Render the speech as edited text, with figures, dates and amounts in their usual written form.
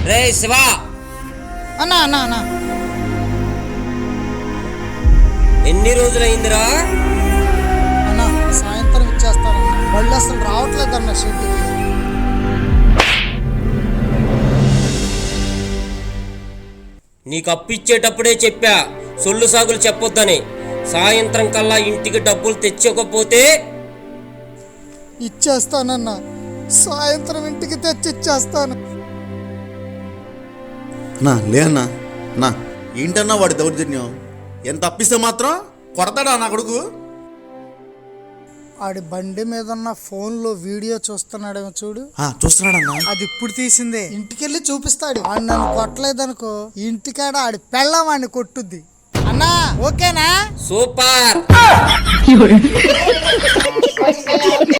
రే శివ అన్నా అన్నా అన్నా ఎన్ని రోజులైందిరా? అన్నా సాయంత్రం ఇచ్చేస్తానన్నా. బళ్ళు అసలు రావట్లేదన్న షెడ్కి. నీకు అప్పిచ్చేటప్పుడే చెప్పా సొల్లు సాగులు చెప్పొద్దని. సాయంత్రం కల్లా ఇంటికి డబ్బులు తెచ్చకపోతే ఇచ్చేస్తానన్నా. సాయంత్రం ఇంటికి తెచ్చి ఇచ్చేస్తాను. లే అన్నా ఏంటన్నా వాడి దౌర్జన్యం? ఎంత అప్పిస్తే మాత్రం కొడతాడా నా కొడుకు? ఆడి బండి మీద ఉన్న ఫోన్లో వీడియో చూస్తున్నాడేమో చూడు. చూస్తున్నాడన్నా. అది ఇప్పుడు తీసిందే. ఇంటికెళ్ళి చూపిస్తాడు. ఆడు నన్ను కొట్టలేదనుకో ఇంటికాడ ఆడి పెళ్ళం వాడిని కొట్టుద్ది. అన్నా ఓకేనా? సూపర్.